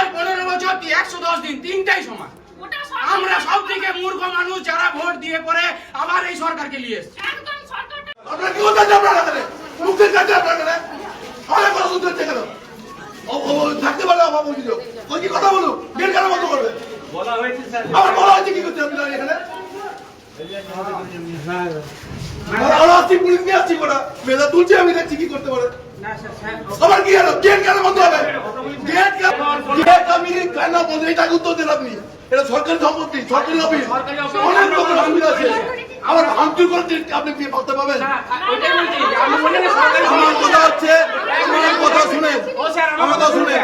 বছর 15 বছর 110 দিন তিনটাই সমান। আমরা সব থেকে মূর্খ মানুষ যারা ভোট দিয়ে পরে আবার এই সরকারকে নিয়ে এসেছে। আপনারা কি করতে চান? আপনারা এখানে মুক্তির কাছে আপনারা এখানে অনেক কথা শুনতে হচ্ছে কেন? থাকতে পারলে আমার অভিযোগ ওই কি কথা বলুন, গেট কেন বন্ধ করবে? বলা হয়েছে স্যার। আবার বলা হয়েছে কি করতে আপনারা এখানে? আমরা আসছি, পুলিশ নিয়ে আসছি, কোটা মেধা তুলছে, আমি দেখছি কি করতে পারে। আবার কি হলো? গেট কেন বন্ধ হবে? গেট আমি কেন বন্ধ? এটাকে উত্তর দেন আপনি। এটা সরকারি সম্পত্তি, সরকারি অফিস, অনেক লোকের অসুবিধা আছে। আবার ভাঙচুর করতে আপনি কি ভাবতে পারবেন? আমার কথা হচ্ছে, আমার কথা শুনে, আমার কথা শুনে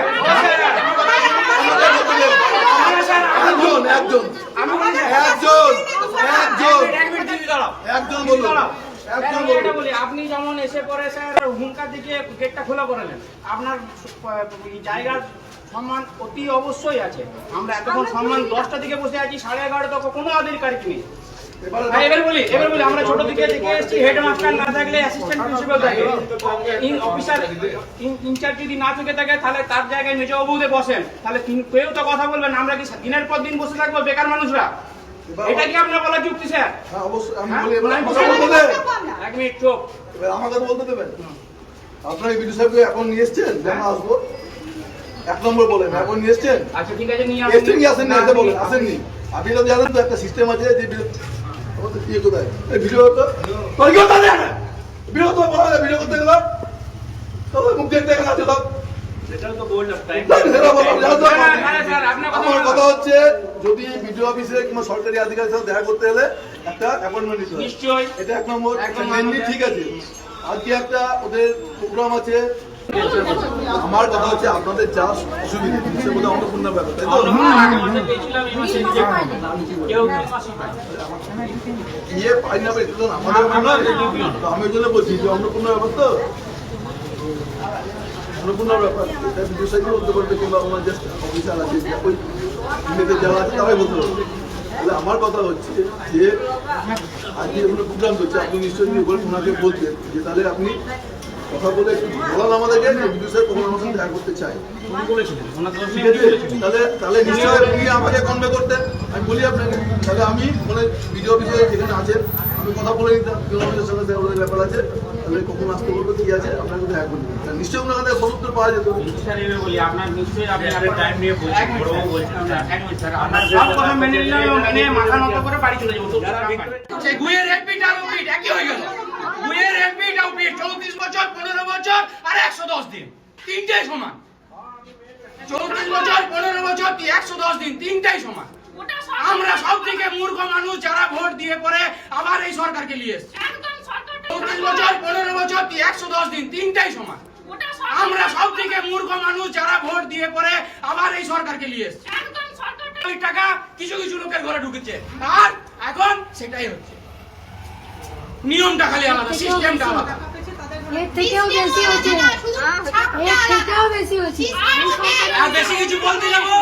একজন একজন একজন একজন বলুন, একজন বলুন। আপনি যেমন এসে পরে স্যার হুঙ্কার দিকে গেটটা খোলা করালেন, আপনার জায়গার সম্মান অতি অবশ্যই আছে। আমরা এতক্ষণ সম্মান 10টা দিকে বসে আছি, 11:30 তখন কোনো আধিকারিক নেই। এবার বলি আমরা ছোট দিকে দেখে এসেছি, হেডমাস্টার না থাকলে অ্যাসিস্ট্যান্ট প্রিন্সিপাল থাকে, অফিসার ইনচার্জ যদি না থেকে থাকে তাহলে তার জায়গায় মেজবাবুদের বসেন, তাহলে কেউ তো কথা বলবেন। আমরা কি দিনের পর দিন বসে থাকবো বেকার মানুষরা? এটা কি আপনার বলা যুক্তি স্যার? হ্যাঁ অবশ্যই, আমি বলি এবার আমার কথা বলতে দেবেন। এক মিনিট চুপ। এবার আমার কথা বলতে দেবেন। আপনারা বিডি সাহেবকে এখন নিয়ে এসছেন, যেমন আসবো 1 নম্বর বলেন, এখন নিয়ে এসছেন? আচ্ছা ঠিক আছে, নিয়ে এসছেন কি আসেননি? এটা বলেন, আসেননি? আপনি তো জানেন তো একটা সিস্টেম আছে যে আমাদের ইয়ে কোথায় এই ভিডিও তো তোর কি হতে দেয় না? ভিডিও তো বলা যায়, ভিডিও করতে গেলাম তবে মুখ দেখতে গেলাম তো সেটাও তো বললাম টাইম। আমার কথা হচ্ছে, যদি ভিডিও অফিসে কিংবা সরকারি আধিকারিকের সাথে দেখা করতে হলে একটা অ্যাপয়েন্টমেন্ট নিতে হবে। নিশ্চয়ই এটা 1 নম্বর। মেনলি ঠিক আছে, আজকে একটা ওদের প্রোগ্রাম আছে। আমার কথা হচ্ছে আপনাদের যা অসুবিধা সে বোধহয় অন্নপূর্ণ ব্যাপার, তাই তো? ইয়ে পাই না, এটা তো আমাদের ব্যাপার নয়। তো আমি ওই জন্য বলছি যে অন্নপূর্ণ ব্যাপার তো, অন্নপূর্ণ ব্যাপার এটা ভিডিও সাইকেল বলতে পারবে, কিংবা ওনার জাস্ট অফিসার আছে ওই মেয়েদের যারা আছে তারাই বলতে পারবে। তাহলে আমার কথা হচ্ছে যে আজকে এগুলো প্রোগ্রাম করছে, আপনি নিশ্চয়ই বলে ওনাকে বলতেন যে তাহলে আপনি কথা বলে একটু বলান আমাদেরকে যে ভিডিও সাহেব কখন আমার সাথে দেখা করতে চাই। ঠিক আছে, তাহলে নিশ্চয়ই আপনি আমাকে কনভে করতেন, আমি বলি আপনাকে। তাহলে আমি মানে ভিডিও অফিসে যেখানে আছেন আমি কথা বলে নিতাম, কেউ আমাদের সঙ্গে ওদের ব্যাপার আছে, তাহলে কখন আসতে বলবো কি আছে আপনার সাথে দেখা করে নিতাম। নিশ্চয়ই ওনার কাছে সদুত্তর পাওয়া যেত। আপনার নিশ্চয়ই আপনি টাইম নিয়ে বলছেন, বড়বাবু বলছেন। এক মিনিট স্যার, আপনার সব কথা মেনে নিলাম এবং মেনে মাথা নত করে বাড়ি চলে যাবো। সেই গুয়ের রিপিট আর রিপিট একই হয়ে গেল। গুয়ের রিপিট আর রিপিট 34 বছর 15 বছর আর 110 দিন তিনটাই সমান। 34 বছর 15 বছর 110 দিন তিনটাই সমান। আমরা সব থেকে মূর্খ মানুষ যারা ভোট দিয়ে পরে আবার এই সরকারকে নিয়ে এসেছে। 34 বছর 15 বছর 110 দিন তিনটাই সমান। আমরা সব থেকে মূর্খ মানুষ যারা ভোট দিয়ে পরে আবার এই সরকারকে নিয়ে এসেছে। ওই টাকা কিছু কিছু লোকের ঘরে ঢুকেছে, আর এখন সেটাই হচ্ছে। নিয়মটা খালি আলাদা, সিস্টেমটা আলাদা। এর থেকেও বেশি হচ্ছে, এর থেকেও বেশি হচ্ছে। আর বেশি কিছু বলতে যাবো,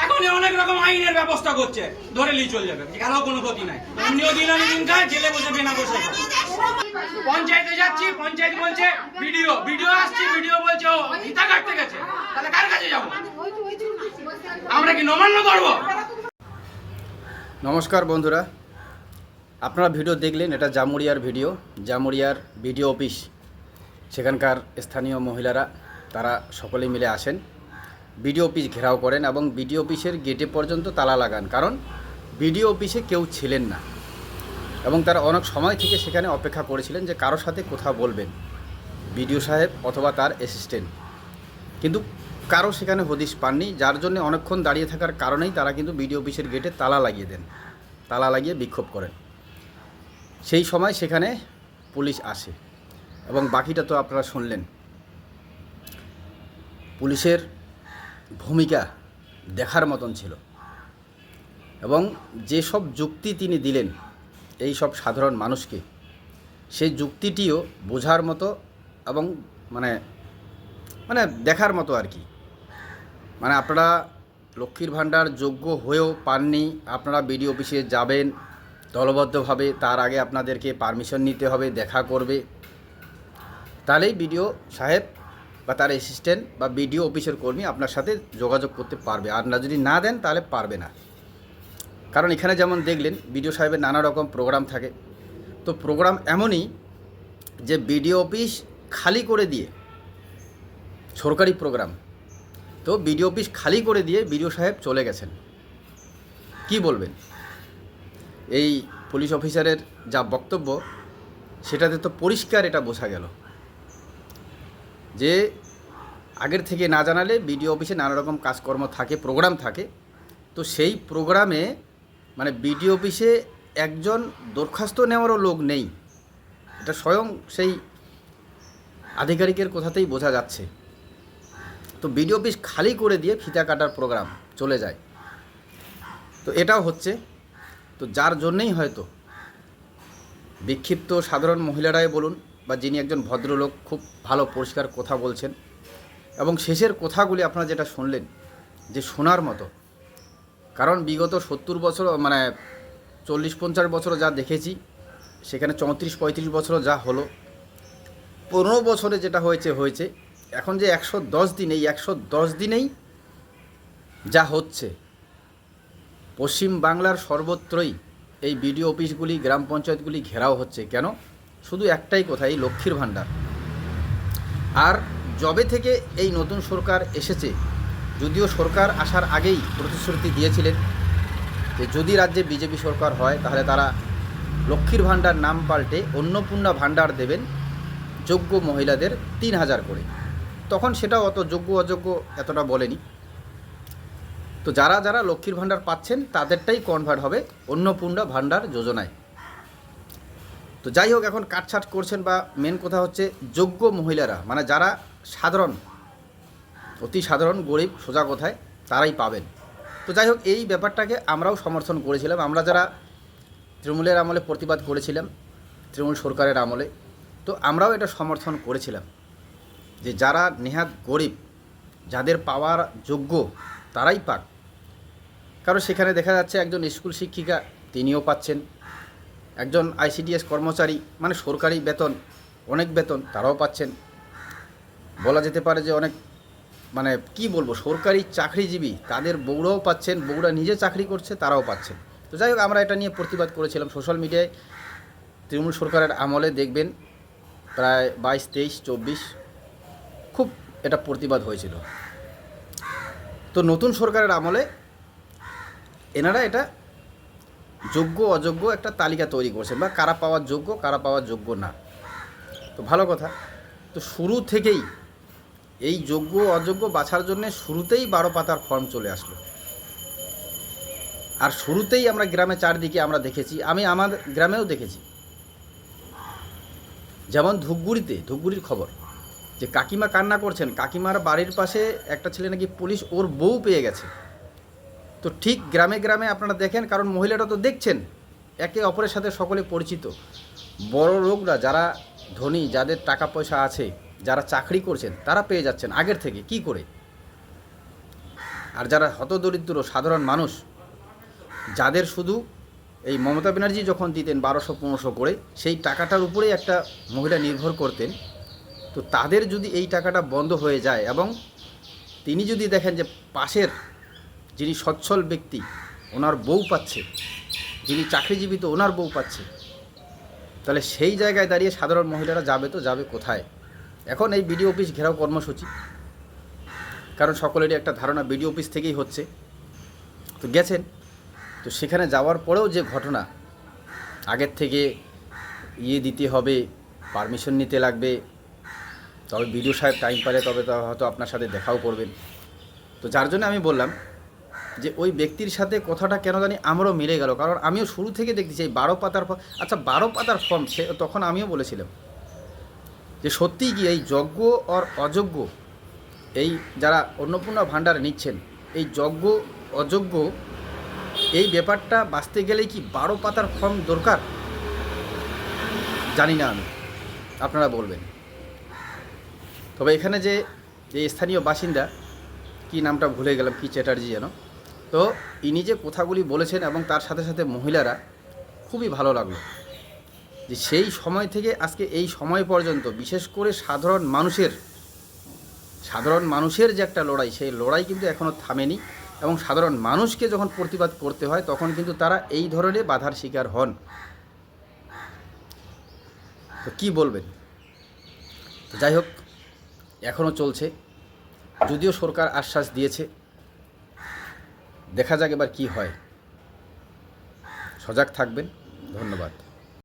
এখন অনেক রকম আইনের ব্যবস্থা করছে, ধরে নিয়ে চলে যাবে, কারো কোনো ক্ষতি নাই। এমনিও দিন আনি দিন খায়, জেলে বসে বেনা বসে খায়। পঞ্চায়েতে যাচ্ছি, পঞ্চায়েত বলছে ভিডিও আসছে, ভিডিও বলছে ও হিতা কাটতে গেছে, তাহলে কার কাছে যাবো? আমরা কি নমান্য করবো? নমস্কার বন্ধুরা, আপনারা ভিডিও দেখলেন, এটা জামুরিয়ার ভিডিও, জামুরিয়ার বিডিও অফিস। সেখানকার স্থানীয় মহিলারা তারা সকলে মিলে আসেন, বিডিও অফিস ঘেরাও করেন এবং বিডিও অফিসের গেটে পর্যন্ত তালা লাগান, কারণ বিডিও অফিসে কেউ ছিলেন না এবং তারা অনেক সময় থেকে সেখানে অপেক্ষা করেছিলেন যে কারোর সাথে কথা বলবেন, বিডিও সাহেব অথবা তার অ্যাসিস্ট্যান্ট, কিন্তু কারো সেখানে হদিশ পাননি, যার জন্য অনেকক্ষণ দাঁড়িয়ে থাকার কারণেই তারা কিন্তু বিডিও অফিসের গেটে তালা লাগিয়ে দেন, তালা লাগিয়ে বিক্ষোভ করেন। সেই সময় সেখানে পুলিশ আসে এবং বাকিটা তো আপনারা শুনলেন। পুলিশের ভূমিকা দেখার মতন ছিল এবং যেসব যুক্তি তিনি দিলেন এই সব সাধারণ মানুষকে, সেই যুক্তিটিও বোঝার মতো এবং মানে দেখার মতো আর কি। মানে আপনারা লক্ষ্মীর ভাণ্ডার যোগ্য হয়েও পাননি, আপনারা বিডিও অফিসে যাবেন দলবদ্ধভাবে, তার আগে আপনাদেরকে পারমিশন নিতে হবে, দেখা করবে, তাহলেই বিডিও সাহেব বা তার অ্যাসিস্ট্যান্ট বা বিডিও অফিসের কর্মী আপনার সাথে যোগাযোগ করতে পারবে। আর না যদি না দেন তাহলে পারবে না। কারণ এখানে যেমন দেখলেন বিডিও সাহেবের নানা রকম প্রোগ্রাম থাকে। তো প্রোগ্রাম এমনই যে বিডিও অফিস খালি করে দিয়ে, সরকারি প্রোগ্রাম, তো বিডিও অফিস খালি করে দিয়ে বিডিও সাহেব চলে গেছেন। কি বলবেন? এই পুলিশ অফিসারের যা বক্তব্য সেটাতে তো পরিষ্কার এটা বোঝা গেল যে আগের থেকে না জানালে বিডিও অফিসে নানা রকম কাজকর্ম থাকে, প্রোগ্রাম থাকে। তো সেই প্রোগ্রামে মানে বিডিও অফিসে একজন দরখাস্ত নেওয়ারও লোক নেই। এটা স্বয়ং সেই আধিকারিকের কথাতেই বোঝা যাচ্ছে। তো বিডিও অফিস খালি করে দিয়ে ফিতা কাটার প্রোগ্রাম চলে যায়। তো এটাও হচ্ছে, তো যার জন্যেই হয়তো বিক্ষিপ্ত সাধারণ মহিলারাই বলুন বা যিনি একজন ভদ্রলোক খুব ভালো পরিষ্কার কথা বলছেন, এবং শেষের কথাগুলি আপনারা যেটা শুনলেন যে শোনার মতো। কারণ বিগত 70 বছর মানে 40-50 বছরও যা দেখেছি, সেখানে 34-35 বছরও যা হলো, 15 বছরে যেটা হয়েছে, এখন যে 110 দিন, এই 110 দিনেই যা হচ্ছে পশ্চিম বাংলার সর্বত্রই এই বিডিও অফিসগুলি, গ্রাম পঞ্চায়েতগুলি ঘেরাও হচ্ছে। কেন? শুধু একটাই কথা, এই লক্ষ্মীর ভাণ্ডার। আর যবে থেকে এই নতুন সরকার এসেছে, যদিও সরকার আসার আগেই প্রতিশ্রুতি দিয়েছিলেন যে যদি রাজ্যে বিজেপি সরকার হয় তাহলে তারা লক্ষ্মীর ভাণ্ডার নাম পাল্টে অন্নপূর্ণা ভাণ্ডার দেবেন যোগ্য মহিলাদের 3000 করে। তখন সেটাও অত যোগ্য অযোগ্য এতটা বলেনি। তো যারা যারা লক্ষ্মীর ভাণ্ডার পাচ্ছেন তাদেরটাই কনভার্ট হবে অন্নপূর্ণা ভাণ্ডার যোজনায়। তো যাই হোক, এখন কাটছাট করছেন, বা মেন কথা হচ্ছে যোগ্য মহিলারা, মানে যারা সাধারণ, অতি সাধারণ গরিব, সোজা কথায় তারাই পাবেন। তো যাই হোক, এই ব্যাপারটাকে আমরাও সমর্থন করেছিলাম। আমরা যারা তৃণমূলের আমলে প্রতিবাদ করেছিলাম, তৃণমূল সরকারের আমলে, তো আমরাও এটা সমর্থন করেছিলাম যে যারা নেহাত গরিব, যাদের পাওয়ার যোগ্য তারাই পাক। কারণ সেখানে দেখা যাচ্ছে একজন স্কুল শিক্ষিকা তিনিও পাচ্ছেন, একজন আইসিডিএস কর্মচারী মানে সরকারি বেতন, অনেক বেতন, তারাও পাচ্ছেন। বলা যেতে পারে যে অনেক মানে কি বলবো, সরকারি চাকরিজীবী তাদের বউরাও পাচ্ছেন, বউরা নিজে চাকরি করছে তারাও পাচ্ছেন। তো যাই হোক, আমরা এটা নিয়ে প্রতিবাদ করেছিলাম সোশ্যাল মিডিয়ায়। তৃণমূল সরকারের আমলে দেখবেন প্রায় 22, 23, 24 খুব এটা প্রতিবাদ হয়েছিল। তো নতুন সরকারের আমলে এনারা এটা যোগ্য অযোগ্য একটা তালিকা তৈরি করছেন, বা কারা পাওয়ার যোগ্য কারা পাওয়ার যোগ্য না। তো ভালো কথা। তো শুরু থেকেই এই যোগ্য অযোগ্য বাছার জন্য শুরুতেই 12 পাতার ফর্ম চলে আসলো। আর শুরুতেই আমরা গ্রামে চারদিকে আমরা দেখেছি, আমি আমার গ্রামেও দেখেছি, যেমন ধূপগুড়ির খবর যে কাকিমা কান্না করছেন, কাকিমার বাড়ির পাশে একটা ছেলে নাকি পুলিশ ওর বউ পেয়ে গেছে। তো ঠিক গ্রামে গ্রামে আপনারা দেখেন, কারণ মহিলারা তো দেখছেন একে অপরের সাথে সকলে পরিচিত। বড় লোকরা, যারা ধনী, যাদের টাকা পয়সা আছে, যারা চাকরি করছেন, তারা পেয়ে যাচ্ছেন আগের থেকে কি করে। আর যারা হতদরিদ্র সাধারণ মানুষ, যাদের শুধু এই মমতা ব্যানার্জি যখন দিতেন 1200-1500 করে, সেই টাকাটার উপরেই একটা মহিলা নির্ভর করতেন, তো তাদের যদি এই টাকাটা বন্ধ হয়ে যায় এবং তিনি যদি দেখেন যে পাশের যিনি সচ্ছল ব্যক্তি ওনার বউ পাচ্ছে, যিনি চাকরিজীবী তো ওনার বউ পাচ্ছে, তাহলে সেই জায়গায় দাঁড়িয়ে সাধারণ মহিলারা যাবে তো যাবে কোথায়? এখন এই বিডিও অফিস ঘেরাও কর্মসূচি, কারণ সকলেরই একটা ধারণা বিডিও অফিস থেকেই হচ্ছে। তো গেছেন, তো সেখানে যাওয়ার পরেও যে ঘটনা, আগের থেকে দিতে হবে, পারমিশন নিতে লাগবে, তবে বিডিও সাহেব টাইম পেলে তবে হয়তো আপনার সাথে দেখাও করবেন। তো যার জন্য আমি বললাম যে ওই ব্যক্তির সাথে কথাটা কেন জানি আমারও মিলে গেল, কারণ আমিও শুরু থেকে দেখতেছি এই 12 পাতার ফর্ম। আচ্ছা, 12 পাতার ফর্ম, সে তখন আমিও বলেছিলাম যে সত্যিই কি এই যোগ্য আর অযোগ্য, এই যারা অন্নপূর্ণা ভাণ্ডার নিচ্ছেন, এই যোগ্য অযোগ্য এই ব্যাপারটা বাঁচতে গেলেই কি 12 পাতার ফর্ম দরকার? জানি না আমি, আপনারা বলবেন। তবে এখানে যে স্থানীয় বাসিন্দা, কি নামটা ভুলে গেলাম, কি চ্যাটার্জি যেন, তো ইনি যে কথাগুলি বলেছেন এবং তার সাথে সাথে মহিলারা, খুবই ভালো লাগলো যে সেই সময় থেকে আজকে এই সময় পর্যন্ত বিশেষ করে সাধারণ মানুষের সাধারণ মানুষের যে একটা লড়াই, সেই লড়াই কিন্তু এখনও থামেনি এবং সাধারণ মানুষকে যখন প্রতিবাদ করতে হয় তখন কিন্তু তারা এই ধরনের বাধার শিকার হন। তো কী বলবেন? তো যাই হোক, এখনও চলছে, যদিও সরকার আশ্বাস দিয়েছে, দেখা যাক এবার কী হয়। সজাগ থাকবেন। ধন্যবাদ।